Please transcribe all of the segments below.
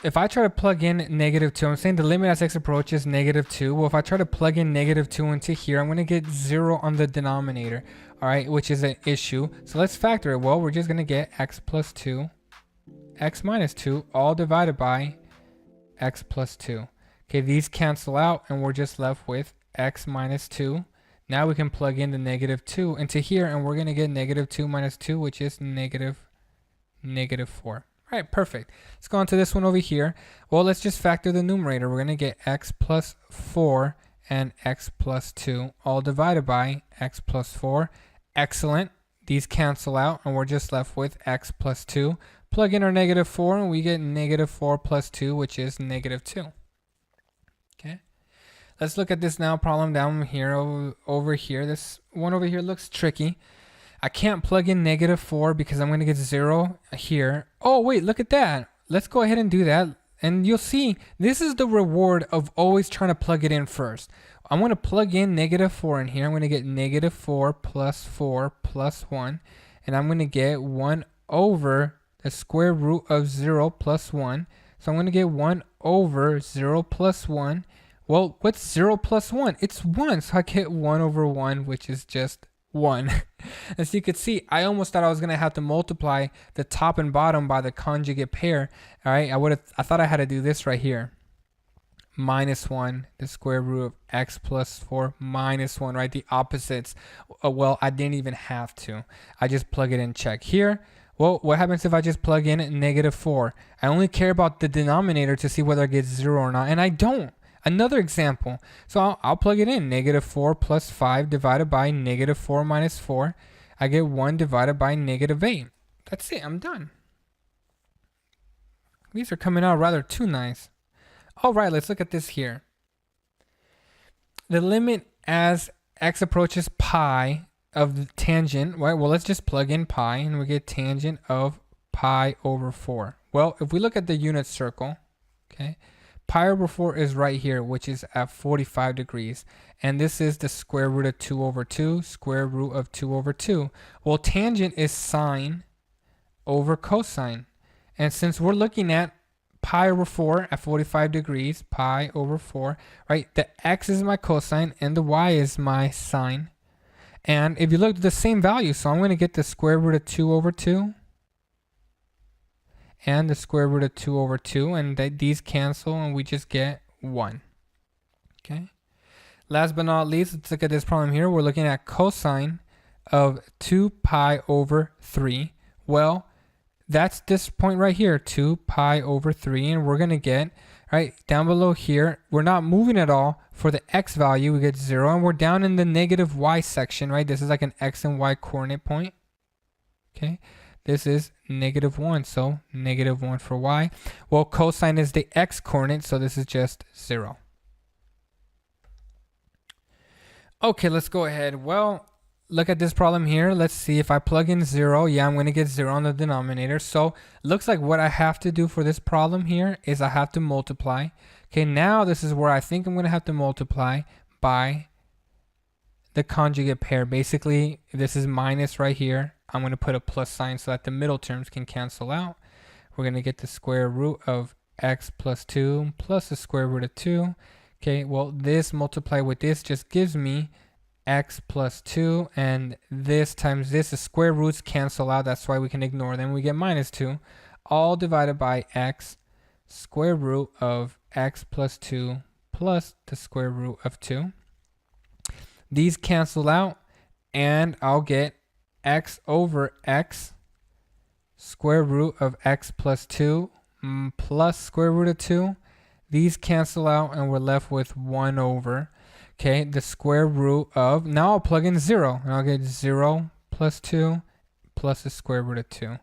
if I try to plug in -2, I'm saying the limit as x approaches -2. Well, if I try to plug in -2 into here, I'm going to get 0 on the denominator, all right, which is an issue. So let's factor it. Well, we're just going to get x plus 2, x minus 2, all divided by x plus 2. Okay, these cancel out, and we're just left with x minus 2. Now we can plug in the -2 into here, and we're going to get -2 minus 2, which is negative 4. All right, perfect. Let's go on to this one over here. Well, let's just factor the numerator. We're going to get x plus 4 and x plus 2, all divided by x plus 4. Excellent. These cancel out, and we're just left with x plus 2. Plug in our -4, and we get -4 plus 2, which is -2. Okay. Let's look at this now problem down here over here. This one over here looks tricky. I can't plug in -4 because I'm going to get 0 here. Oh, wait, look at that. Let's go ahead and do that. And you'll see, this is the reward of always trying to plug it in first. I'm going to plug in -4 in here. I'm going to get -4 plus 4 plus 1. And I'm going to get 1 over the square root of 0 plus 1. So I'm going to get 1 over 0 plus 1. Well, what's 0 plus 1? It's 1. So I get 1 over 1, which is just 1. As you could see, I almost thought I was going to have to multiply the top and bottom by the conjugate pair. All right, I thought I had to do this right here. -1, the square root of x plus 4 minus 1, right? The opposites. Well, I didn't even have to. I just plug it in, check. Here, well, what happens if I just plug in -4? I only care about the denominator to see whether I get 0 or not, and I don't. Another example. So I'll plug it in. -4 plus 5 divided by -4 minus 4. I get 1 divided by -8. That's it. I'm done. These are coming out rather too nice. All right, let's look at this here. The limit as x approaches pi of the tangent, right? Well, let's just plug in pi, and we get tangent of pi over 4. Well, if we look at the unit circle, okay, pi over 4 is right here, which is at 45 degrees. And this is the square root of 2 over 2, square root of 2 over 2. Well, tangent is sine over cosine. And since we're looking at pi over 4 at 45 degrees, pi over 4, right? The x is my cosine and the y is my sine. And if you look at the same value, so I'm going to get the square root of 2 over 2 and the square root of 2 over 2, and these cancel, and we just get 1. Okay. Last but not least, let's look at this problem here. We're looking at cosine of 2 pi over 3. Well, that's this point right here, 2 pi over 3, and we're going to get, right, down below here, we're not moving at all. For the x value, we get 0, and we're down in the negative y section, right? This is like an x and y coordinate point. Okay. This is -1, so -1 for y. Well, cosine is the x coordinate, so this is just 0. Okay, let's go ahead. Well, look at this problem here. Let's see if I plug in 0. Yeah, I'm going to get 0 on the denominator. So looks like what I have to do for this problem here is I have to multiply. Okay, now this is where I think I'm going to have to multiply by the conjugate pair. Basically, if this is minus right here, I'm going to put a plus sign so that the middle terms can cancel out. We're going to get the square root of x plus 2 plus the square root of 2. Okay, well, this multiplied with this just gives me x plus 2, and this times this, the square roots cancel out. That's why we can ignore them. We get -2, all divided by x square root of x plus 2 plus the square root of 2. These cancel out, and I'll get x over x square root of x plus 2 plus square root of 2. These cancel out, and we're left with 1 over, okay, the square root of, now I'll plug in 0, and I'll get 0 plus 2 plus the square root of 2. All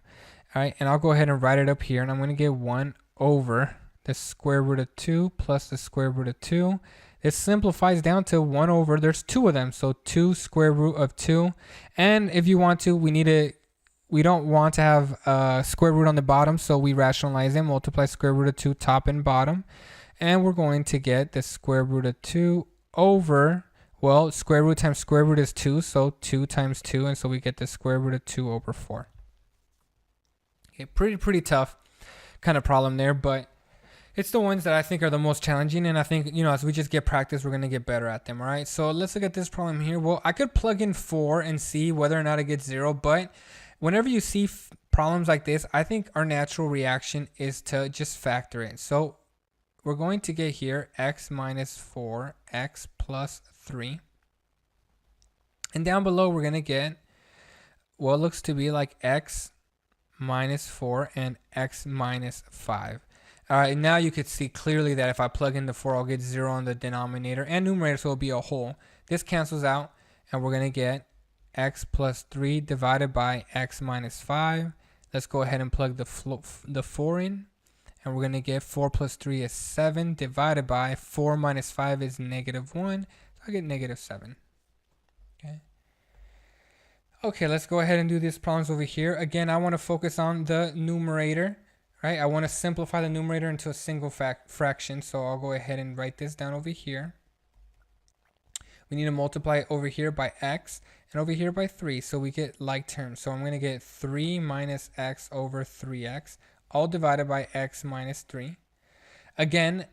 right, and I'll go ahead and write it up here, and I'm going to get 1 over the square root of 2 plus the square root of 2. It simplifies down to 1 over, there's 2 of them, so 2 square root of 2. And if you want to, we don't want to have a square root on the bottom, so we rationalize it, multiply square root of 2 top and bottom. And we're going to get the square root of 2 over, well, square root times square root is 2, so 2 times 2, and so we get the square root of 2 over 4. Okay, pretty tough kind of problem there, but It's the ones that I think are the most challenging, and I think, you know, as we just get practice, we're gonna get better at them. All right, so let's look at this problem here. Well, I could plug in 4 and see whether or not it gets 0, but whenever you see problems like this, I think our natural reaction is to just factor it. So we're going to get here x minus 4, x plus 3. And down below, we're going to get what looks to be like x minus 4 and x minus 5. All right, now you could see clearly that if I plug in the 4, I'll get 0 on the denominator and numerator, so it'll be a whole. This cancels out, and we're going to get x plus 3 divided by x minus 5. Let's go ahead and plug the 4 in, and we're going to get 4 plus 3 is 7 divided by 4 minus 5 is negative 1. So I get negative 7. Okay, let's go ahead and do these problems over here. Again, I want to focus on the numerator, right? I want to simplify the numerator into a single fraction. So I'll go ahead and write this down over here. We need to multiply it over here by x and over here by 3, so we get like terms. So I'm going to get 3 minus x over 3x, all divided by x minus 3. Again,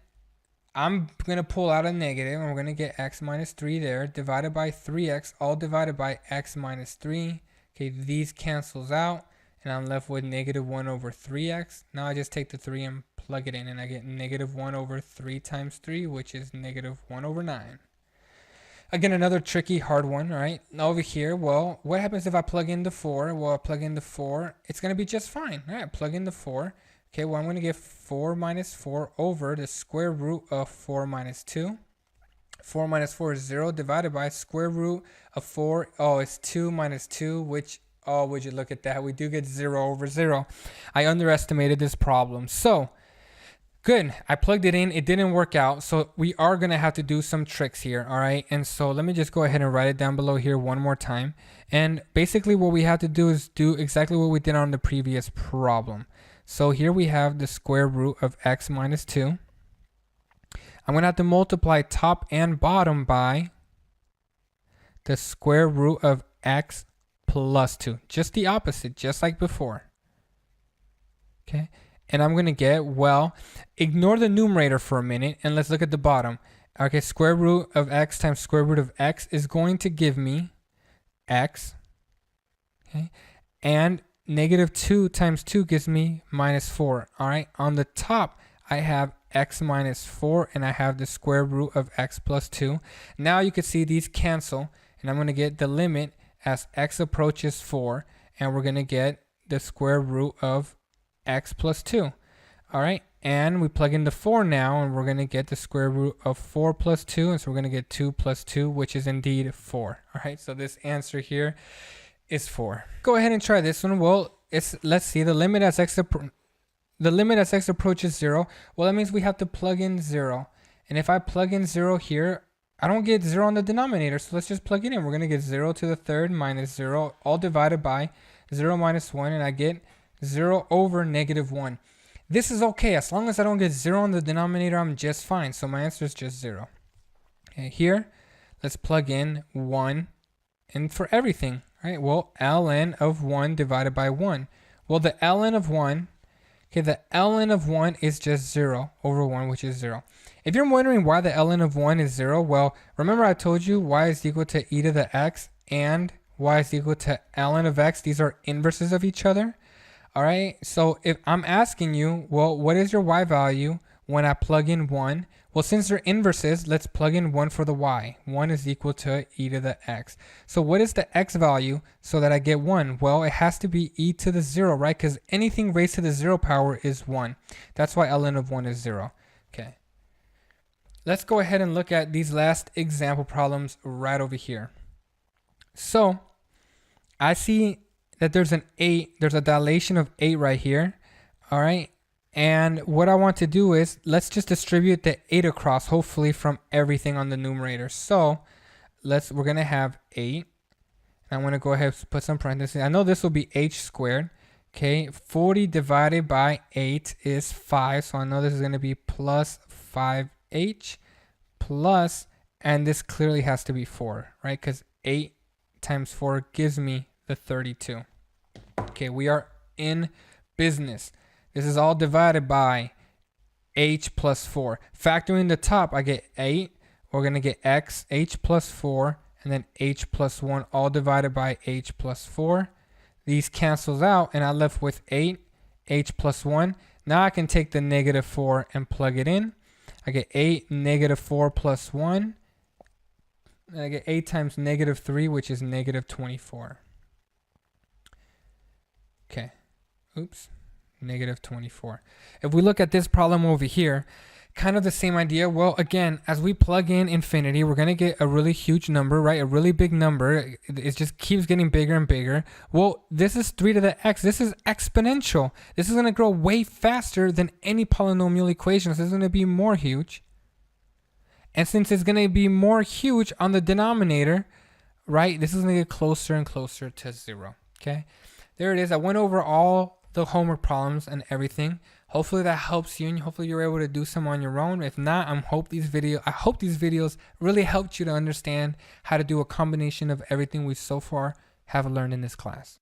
I'm going to pull out a negative, and we're going to get x minus 3 there, divided by 3x, all divided by x minus 3. Okay, these cancels out, and I'm left with negative 1 over 3x. Now I just take the 3 and plug it in, and I get negative 1 over 3 times 3, which is negative 1 over 9. Again, another tricky, hard one, all right? Now over here, well, what happens if I plug in the 4? Well, I plug in the 4. It's going to be just fine. All right, plug in the 4. Okay, well, I'm going to get 4 minus 4 over the square root of 4 minus 2. 4 minus 4 is 0 divided by square root of 4. Oh, it's 2 minus 2, which, oh, would you look at that? We do get 0 over 0. I underestimated this problem. So, good. I plugged it in. It didn't work out. So we are going to have to do some tricks here. All right. And so let me just go ahead and write it down below here one more time. And basically what we have to do is do exactly what we did on the previous problem. So here we have the square root of x minus 2. I'm going to have to multiply top and bottom by the square root of x plus 2. Just the opposite, just like before. Okay. And I'm going to get, well, ignore the numerator for a minute and let's look at the bottom. Okay, square root of x times square root of x is going to give me x. Okay. And negative 2 times 2 gives me minus 4. All right. On the top, I have x minus 4 and I have the square root of x plus 2. Now you can see these cancel, and I'm going to get the limit as x approaches 4, and we're going to get the square root of x plus 2. All right. And we plug in the 4 now, and we're going to get the square root of 4 plus 2. And so we're going to get 2 plus 2, which is indeed 4. All right. So this answer here is 4. Go ahead and try this one. Well, let's see, the limit as x approaches 0. Well, that means we have to plug in 0. And if I plug in 0 here, I don't get 0 on the denominator. So let's just plug it in. We're going to get 0 to the third minus 0, all divided by 0 minus 1. And I get 0 over negative 1. This is okay. As long as I don't get 0 on the denominator, I'm just fine. So my answer is just 0. Okay, here, let's plug in 1. And for everything, right? Well, ln of 1 divided by 1. Well, the ln of 1, okay, the ln of 1 is just 0 over 1, which is 0. If you're wondering why the ln of 1 is 0, well, remember I told you y is equal to e to the x and y is equal to ln of x. These are inverses of each other. All right, so if I'm asking you, well, what is your y value when I plug in 1? Well, since they're inverses, let's plug in 1 for the y. 1 is equal to e to the x. So what is the x value so that I get 1? Well, it has to be e to the 0, right? Because anything raised to the 0 power is 1. That's why ln of 1 is 0. Okay. Let's go ahead and look at these last example problems right over here. So I see that there's an 8, there's a dilation of 8 right here. All right. And what I want to do is let's just distribute the 8 across, hopefully from everything on the numerator. So we're going to have 8. I'm going to go ahead and put some parentheses. I know this will be h squared. Okay. 40 divided by 8 is 5. So I know this is going to be plus 5h plus, and this clearly has to be 4, right? Because 8 times 4 gives me the 32. Okay, we are in business. This is all divided by h plus 4. Factoring the top, I get 8. We're going to get x, h plus 4, and then h plus 1, all divided by h plus 4. These cancels out, and I'm left with 8, h plus 1. Now I can take the negative 4 and plug it in. I get 8 negative 4 plus 1. And I get 8 times negative 3, which is negative 24. Okay. Oops. Negative 24. If we look at this problem over here, kind of the same idea. Well, again, as we plug in infinity, we're going to get a really huge number, right? A really big number. It just keeps getting bigger and bigger. Well, this is 3 to the x. This is exponential. This is going to grow way faster than any polynomial equation. So this is going to be more huge. And since it's going to be more huge on the denominator, right, this is going to get closer and closer to 0. Okay, there it is. I went over all the homework problems and everything. Hopefully that helps you, and hopefully you're able to do some on your own. If not, I hope these videos really helped you to understand how to do a combination of everything we so far have learned in this class.